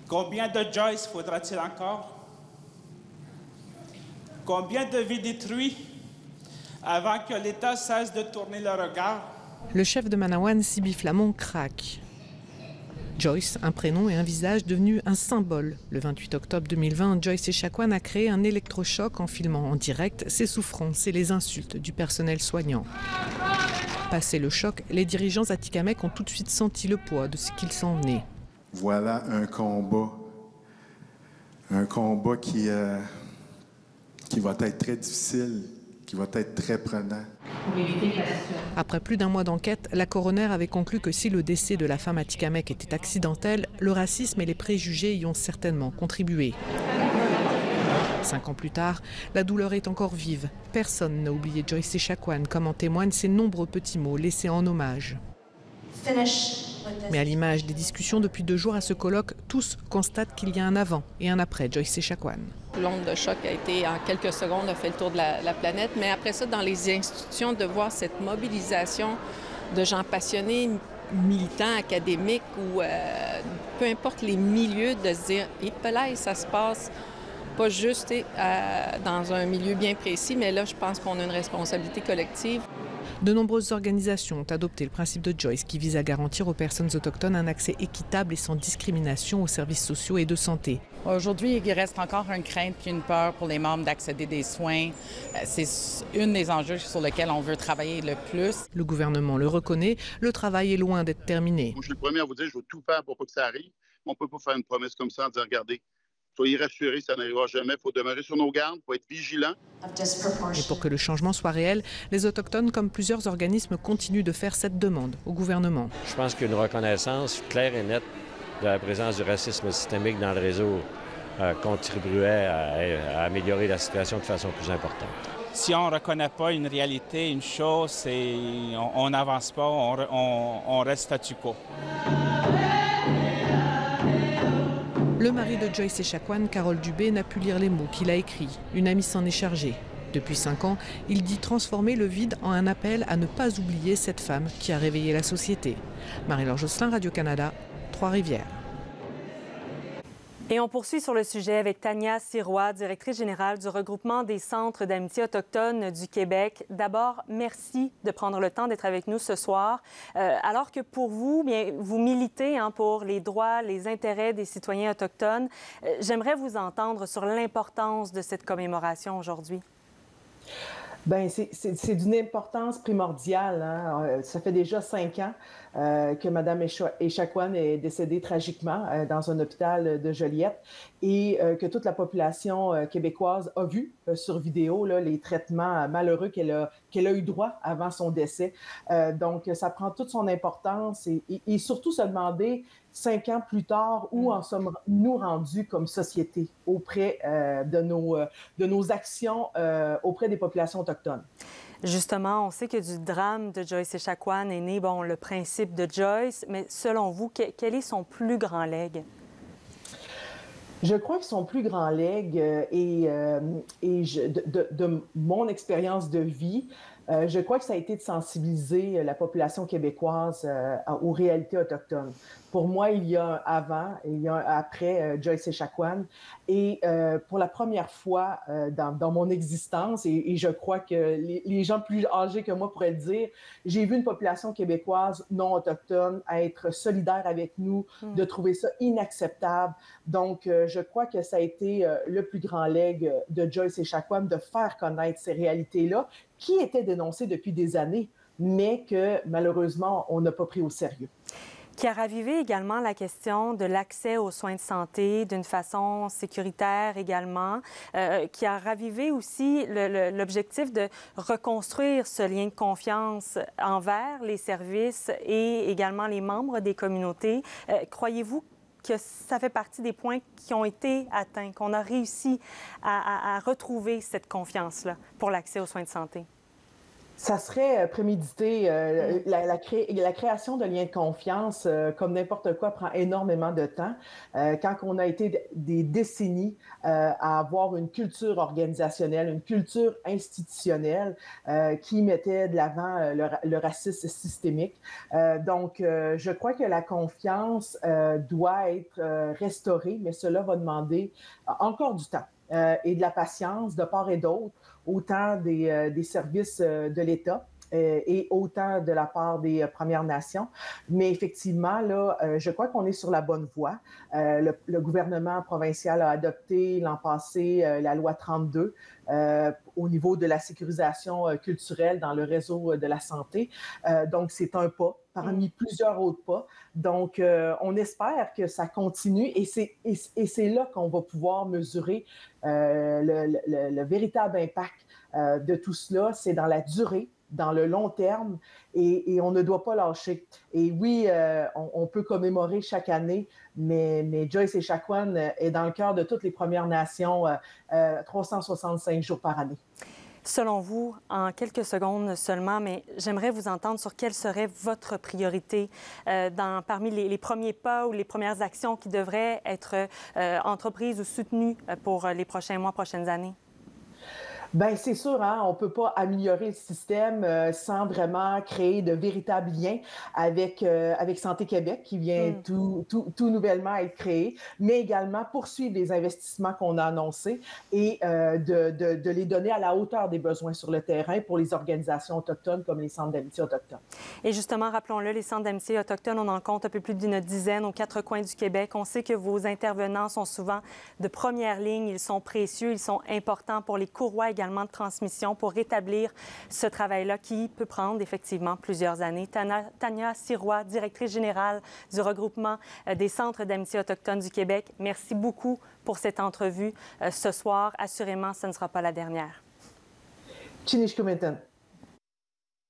Combien de Joyce faudra-t-il encore? Combien de vies détruites avant que l'État cesse de tourner le regard? Le chef de Manawan, Sibi Flamon, craque. Joyce, un prénom et un visage devenu un symbole. Le 28 octobre 2020, Joyce Echaquan a créé un électrochoc en filmant en direct ses souffrances et les insultes du personnel soignant. Passé le choc, les dirigeants atikamekw ont tout de suite senti le poids de ce qu'il s'en venait. Voilà un combat qui va être très difficile, qui va être très prenant. Après plus d'un mois d'enquête, la coroner avait conclu que si le décès de la femme atikamekw était accidentel, le racisme et les préjugés y ont certainement contribué. 5 ans plus tard, la douleur est encore vive. Personne n'a oublié Joyce Echaquan, comme en témoignent ces nombreux petits mots laissés en hommage. Mais à l'image des discussions depuis 2 jours à ce colloque, tous constatent qu'il y a un avant et un après Joyce Echaquan. L'onde de choc a été, en quelques secondes, a fait le tour de la planète. Mais après ça, dans les institutions, de voir cette mobilisation de gens passionnés, militants, académiques ou peu importe les milieux, de se dire « Hippolyte, ça se passe pas juste dans un milieu bien précis, mais là, je pense qu'on a une responsabilité collective. » De nombreuses organisations ont adopté le principe de Joyce qui vise à garantir aux personnes autochtones un accès équitable et sans discrimination aux services sociaux et de santé. Aujourd'hui, il reste encore une crainte et une peur pour les membres d'accéder des soins. C'est une des enjeux sur lesquels on veut travailler le plus. Le gouvernement le reconnaît, le travail est loin d'être terminé. Moi, je suis le premier à vous dire, je vais tout faire pour pas que ça arrive. On ne peut pas faire une promesse comme ça en disant, regardez, soyez rassurés, ça n'arrivera jamais. Il faut demeurer sur nos gardes, il faut être vigilant. Et pour que le changement soit réel, les Autochtones, comme plusieurs organismes, continuent de faire cette demande au gouvernement. Je pense qu'une reconnaissance claire et nette de la présence du racisme systémique dans le réseau contribuerait à améliorer la situation de façon plus importante. Si on ne reconnaît pas une réalité, une chose, on n'avance pas, on reste statu quo. Le mari de Joyce Echaquan, Carole Dubé, n'a pu lire les mots qu'il a écrits. Une amie s'en est chargée. Depuis 5 ans, il dit transformer le vide en un appel à ne pas oublier cette femme qui a réveillé la société. Marie-Laure Josselin, Radio-Canada, Trois-Rivières. Et on poursuit sur le sujet avec Tania Sirois, directrice générale du regroupement des centres d'amitié autochtones du Québec. D'abord, merci de prendre le temps d'être avec nous ce soir. Alors que pour vous, bien, vous militez pour les droits, les intérêts des citoyens autochtones, j'aimerais vous entendre sur l'importance de cette commémoration aujourd'hui. Bien, c'est d'une importance primordiale. Hein? Ça fait déjà 5 ans que Mme Echaquan est décédée tragiquement dans un hôpital de Joliette et que toute la population québécoise a vu sur vidéo là, les traitements malheureux qu'elle a eu droit avant son décès. Donc, ça prend toute son importance et surtout se demander 5 ans plus tard, où en sommes-nous rendus comme société auprès de nos actions auprès des populations autochtones? Justement, on sait que du drame de Joyce Echaquan est né, le principe de Joyce, mais selon vous, quel est son plus grand legs? Je crois que son plus grand legs de mon expérience de vie, je crois que ça a été de sensibiliser la population québécoise aux réalités autochtones. Pour moi, il y a un avant et il y a un après Joyce Echaquan. Et pour la première fois dans mon existence, et je crois que les gens plus âgés que moi pourraient le dire, j'ai vu une population québécoise non autochtone être solidaire avec nous, de trouver ça inacceptable. Donc, je crois que ça a été le plus grand legs de Joyce Echaquan de faire connaître ces réalités-là qui étaient dénoncées depuis des années, mais que malheureusement, on n'a pas pris au sérieux. Qui a ravivé également la question de l'accès aux soins de santé d'une façon sécuritaire également, qui a ravivé aussi l'objectif de reconstruire ce lien de confiance envers les services et également les membres des communautés. Croyez-vous que ça fait partie des points qui ont été atteints, qu'on a réussi à retrouver cette confiance-là pour l'accès aux soins de santé? Ça serait prémédité. La création de liens de confiance, comme n'importe quoi, prend énormément de temps. Quand on a été des décennies à avoir une culture organisationnelle, une culture institutionnelle qui mettait de l'avant le racisme systémique. Donc, je crois que la confiance doit être restaurée, mais cela va demander encore du temps. Et de la patience de part et d'autre, autant des services de l'État et autant de la part des Premières Nations. Mais effectivement, là, je crois qu'on est sur la bonne voie. Le gouvernement provincial a adopté l'an passé la loi 32 au niveau de la sécurisation culturelle dans le réseau de la santé. Donc, c'est un pas parmi plusieurs autres pas. Donc, on espère que ça continue et c'est là qu'on va pouvoir mesurer le véritable impact de tout cela. C'est dans la durée, dans le long terme, et on ne doit pas lâcher. Et oui, on peut commémorer chaque année, mais Joyce Echaquan est dans le cœur de toutes les Premières Nations 365 jours par année. Selon vous, en quelques secondes seulement, mais j'aimerais vous entendre sur quelle serait votre priorité parmi les premiers pas ou les premières actions qui devraient être entreprises ou soutenues pour les prochains mois, prochaines années. Bien, c'est sûr, hein, on ne peut pas améliorer le système sans vraiment créer de véritables liens avec Santé Québec, qui vient tout nouvellement être créé, mais également poursuivre les investissements qu'on a annoncés et de les donner à la hauteur des besoins sur le terrain pour les organisations autochtones comme les centres d'amitié autochtones. Et justement, rappelons-le, les centres d'amitié autochtones, on en compte un peu plus d'une dizaine aux quatre coins du Québec. On sait que vos intervenants sont souvent de première ligne, ils sont précieux, ils sont importants pour les courroies également de transmission pour rétablir ce travail-là qui peut prendre effectivement plusieurs années. Tania Sirois, directrice générale du regroupement des centres d'amitié autochtones du Québec, merci beaucoup pour cette entrevue ce soir. Assurément, ce ne sera pas la dernière. Chinishkumetan.